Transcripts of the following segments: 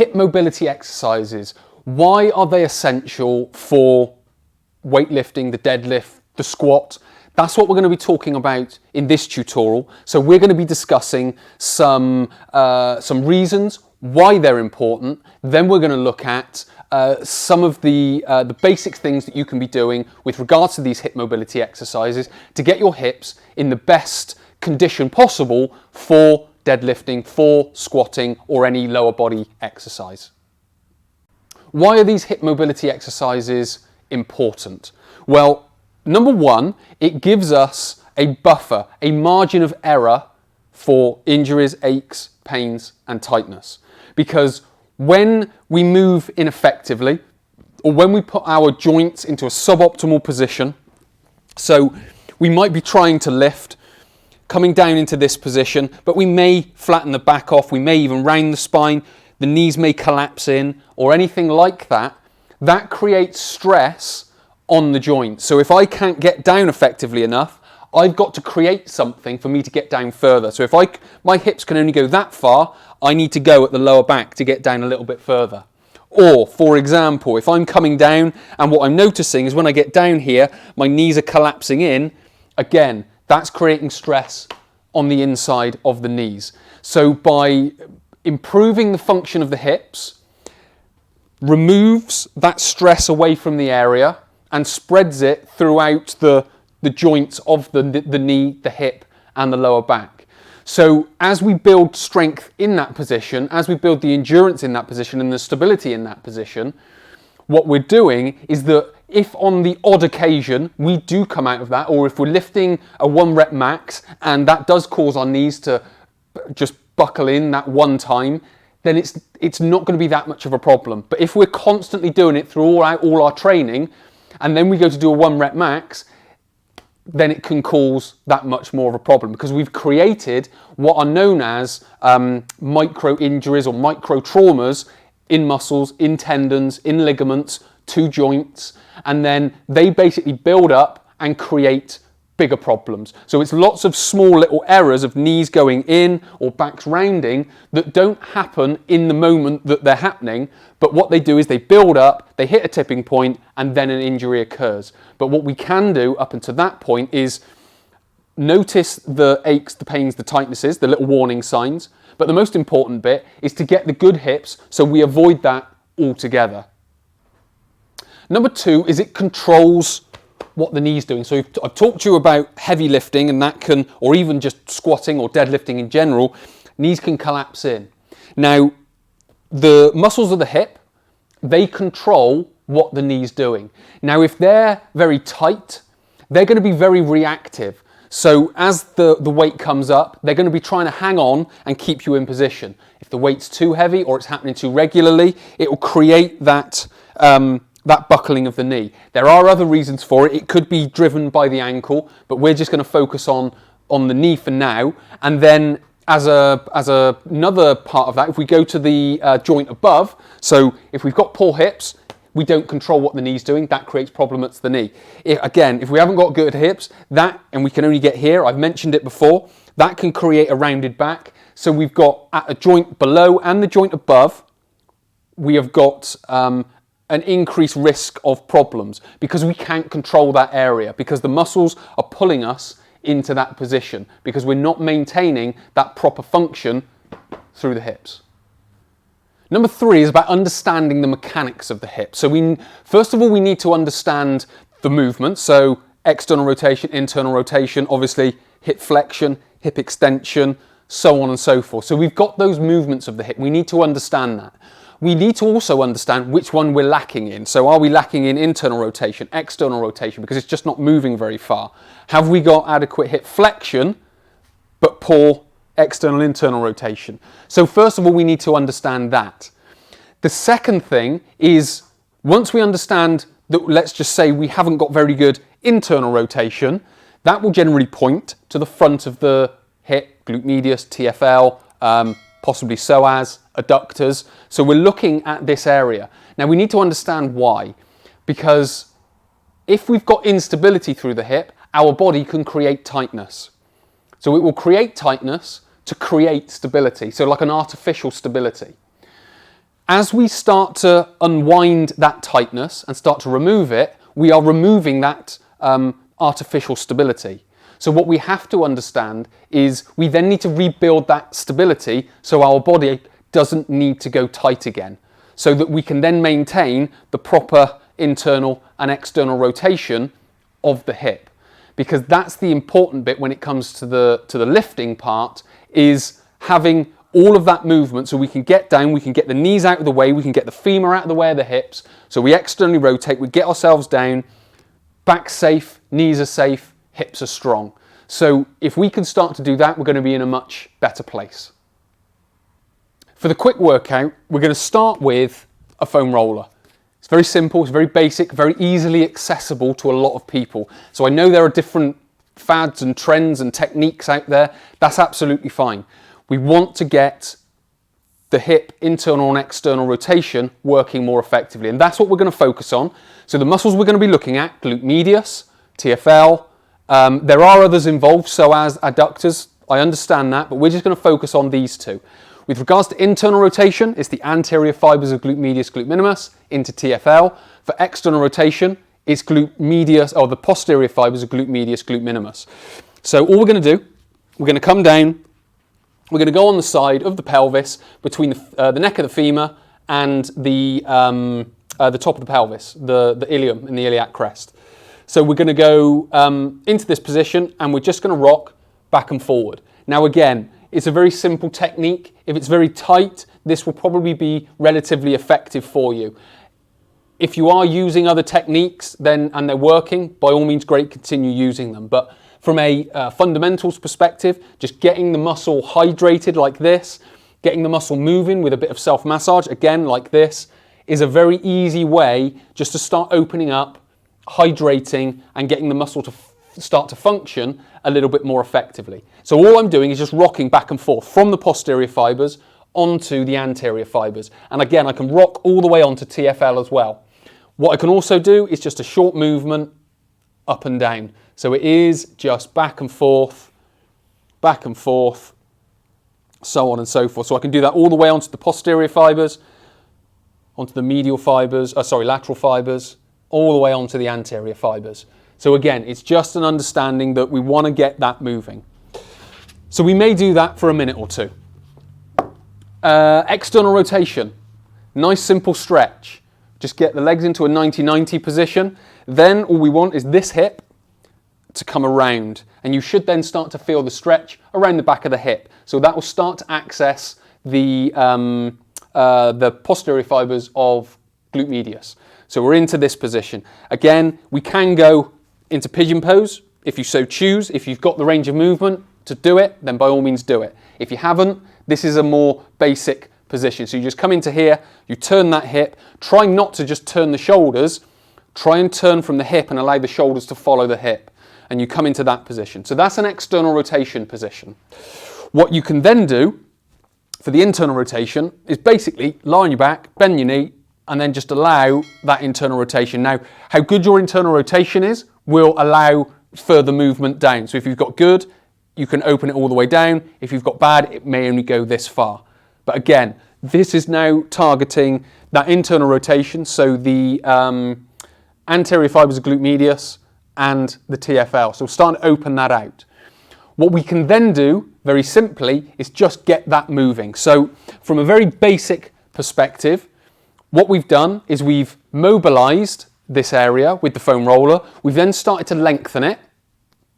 hip mobility exercises, why are they essential for weightlifting, the deadlift, the squat? That's what we're going to be talking about in this tutorial. So we're going to be discussing some reasons why they're important. Then we're going to look at some of the basic things that you can be doing with regards to these hip mobility exercises to get your hips in the best condition possible for deadlifting, for squatting, or any lower body exercise. Why are these hip mobility exercises important? Well, number one, it gives us a buffer, a margin of error for injuries, aches, pains, and tightness. Because when we move ineffectively, or when we put our joints into a suboptimal position, so we might be trying to lift, coming down into this position, but we may flatten the back off, we may even round the spine, the knees may collapse in, or anything like that, that creates stress on the joint. So if I can't get down effectively enough, I've got to create something for me to get down further. So if my hips can only go that far, I need to go at the lower back to get down a little bit further. Or, for example, if I'm coming down and what I'm noticing is when I get down here, my knees are collapsing in, again, that's creating stress on the inside of the knees. So by improving the function of the hips, removes that stress away from the area and spreads it throughout the joints of the knee, the hip, and the lower back. So as we build strength in that position, as we build the endurance in that position and the stability in that position, what we're doing is that if on the odd occasion we do come out of that, or if we're lifting a 1 rep max and that does cause our knees to just buckle in that one time, then it's not going to be that much of a problem. But if we're constantly doing it through all our training, and then we go to do a 1 rep max, then it can cause that much more of a problem, because we've created what are known as micro injuries or micro traumas in muscles, in tendons, in ligaments, to joints, and then they basically build up and create bigger problems. So it's lots of small little errors of knees going in or backs rounding that don't happen in the moment that they're happening, but what they do is they build up, they hit a tipping point, and then an injury occurs. But what we can do up until that point is notice the aches, the pains, the tightnesses, the little warning signs, but the most important bit is to get the good hips so we avoid that altogether. Number two is it controls what the knee's doing. So I've talked to you about heavy lifting, and that can, or even just squatting or deadlifting in general, knees can collapse in. Now, the muscles of the hip, they control what the knee's doing. Now, if they're very tight, they're going to be very reactive. So as the weight comes up, they're going to be trying to hang on and keep you in position. If the weight's too heavy or it's happening too regularly, it will create that buckling of the knee. There are other reasons for it. It could be driven by the ankle, but we're just going to focus on the knee for now. And then as another part of that, if we go to the joint above, so if we've got poor hips, we don't control what the knee's doing, that creates problem at the knee. If we haven't got good hips, and we can only get here, I've mentioned it before, that can create a rounded back. So we've got at a joint below and the joint above, we have got an increased risk of problems because we can't control that area, because the muscles are pulling us into that position, because we're not maintaining that proper function through the hips. Number three is about understanding the mechanics of the hip. So first of all, we need to understand the movement. So external rotation, internal rotation, obviously hip flexion, hip extension, so on and so forth. So we've got those movements of the hip. We need to understand that. We need to also understand which one we're lacking in. So are we lacking in internal rotation, external rotation, because it's just not moving very far? Have we got adequate hip flexion, but poor external, internal rotation? So first of all, we need to understand that. The second thing is, once we understand that, let's just say we haven't got very good internal rotation, that will generally point to the front of the hip, glute medius, TFL, possibly psoas, adductors. So we're looking at this area. Now we need to understand why, because if we've got instability through the hip, our body can create tightness. So it will create tightness to create stability, so like an artificial stability. As we start to unwind that tightness and start to remove it, we are removing that artificial stability. So what we have to understand is we then need to rebuild that stability so our body doesn't need to go tight again, so that we can then maintain the proper internal and external rotation of the hip. Because that's the important bit when it comes to the lifting part, is having all of that movement so we can get down, we can get the knees out of the way, we can get the femur out of the way of the hips, so we externally rotate, we get ourselves down, back safe, knees are safe, hips are strong. So if we can start to do that, we're going to be in a much better place. For the quick workout, we're going to start with a foam roller. It's very simple, it's very basic, very easily accessible to a lot of people. So I know there are different fads and trends and techniques out there. That's absolutely fine. We want to get the hip internal and external rotation working more effectively, and that's what we're going to focus on. So the muscles we're going to be looking at: glute medius, TFL. There are others involved, so as adductors, I understand that, but we're just going to focus on these two. With regards to internal rotation, it's the anterior fibers of glute medius, glute minimus into TFL. For external rotation, it's glute medius, or the posterior fibers of glute medius, glute minimus. So all we're going to do, we're going to come down, we're going to go on the side of the pelvis between the neck of the femur and the top of the pelvis, the ilium and the iliac crest. So we're going to go into this position and we're just going to rock back and forward. Now again, it's a very simple technique. If it's very tight, this will probably be relatively effective for you. If you are using other techniques and they're working, by all means, great, continue using them. But from a fundamentals perspective, just getting the muscle hydrated like this, getting the muscle moving with a bit of self-massage, again like this, is a very easy way just to start opening up, hydrating, and getting the muscle to start to function a little bit more effectively. So all I'm doing is just rocking back and forth from the posterior fibers onto the anterior fibers. And again, I can rock all the way onto TFL as well. What I can also do is just a short movement up and down. So it is just back and forth, so on and so forth. So I can do that all the way onto the posterior fibers, onto the medial fibers, lateral fibers, all the way onto the anterior fibers. So again, it's just an understanding that we want to get that moving. So we may do that for a minute or two. External rotation, nice simple stretch. Just get the legs into a 90-90 position. Then all we want is this hip to come around, and you should then start to feel the stretch around the back of the hip. So that will start to access the posterior fibers of glute medius. So we're into this position. Again, we can go into pigeon pose if you so choose. If you've got the range of movement to do it, then by all means do it. If you haven't, this is a more basic position. So you just come into here, you turn that hip, try not to just turn the shoulders, try and turn from the hip and allow the shoulders to follow the hip, and you come into that position. So that's an external rotation position. What you can then do for the internal rotation is basically lie on your back, bend your knee, and then just allow that internal rotation. Now, how good your internal rotation is will allow further movement down. So if you've got good, you can open it all the way down. If you've got bad, it may only go this far. But again, this is now targeting that internal rotation, so the anterior fibers of glute medius and the TFL. So we're starting to open that out. What we can then do, very simply, is just get that moving. So from a very basic perspective, what we've done is we've mobilized this area with the foam roller. We've then started to lengthen it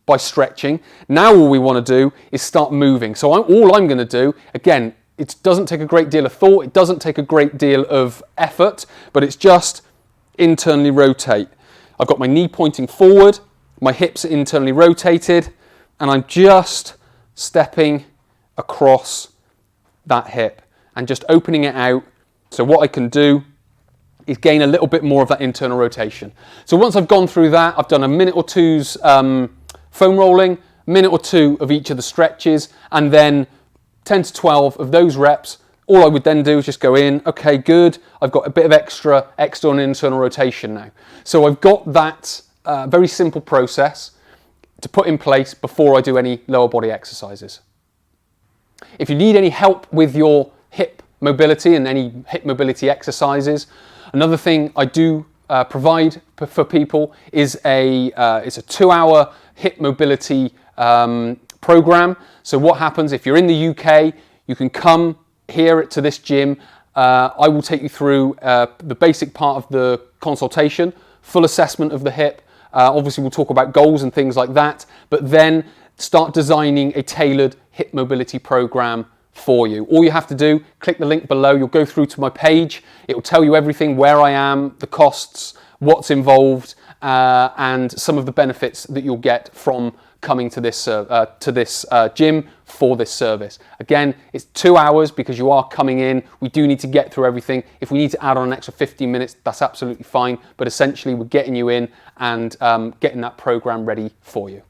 by stretching. Now all we want to do is start moving. So all I'm going to do, again, it doesn't take a great deal of thought, it doesn't take a great deal of effort, but it's just internally rotate. I've got my knee pointing forward, my hips are internally rotated, and I'm just stepping across that hip and just opening it out. So what I can do is gain a little bit more of that internal rotation. So once I've gone through that, I've done a minute or two's foam rolling, minute or two of each of the stretches, and then 10 to 12 of those reps. All I would then do is just go in, okay, good, I've got a bit of extra external and internal rotation now. So I've got that very simple process to put in place before I do any lower body exercises. If you need any help with your hip mobility and any hip mobility exercises. Another thing I do provide for people is it's a 2-hour hip mobility program. So what happens if you're in the UK, you can come here to this gym. I will take you through the basic part of the consultation, full assessment of the hip. Obviously, we'll talk about goals and things like that, but then start designing a tailored hip mobility program for you. All you have to do, click the link below, you'll go through to my page, it will tell you everything, where I am, the costs, what's involved, and some of the benefits that you'll get from coming to this gym for this service. Again, it's 2 hours because you are coming in. We do need to get through everything. If we need to add on an extra 15 minutes, that's absolutely fine. But essentially, we're getting you in and getting that program ready for you.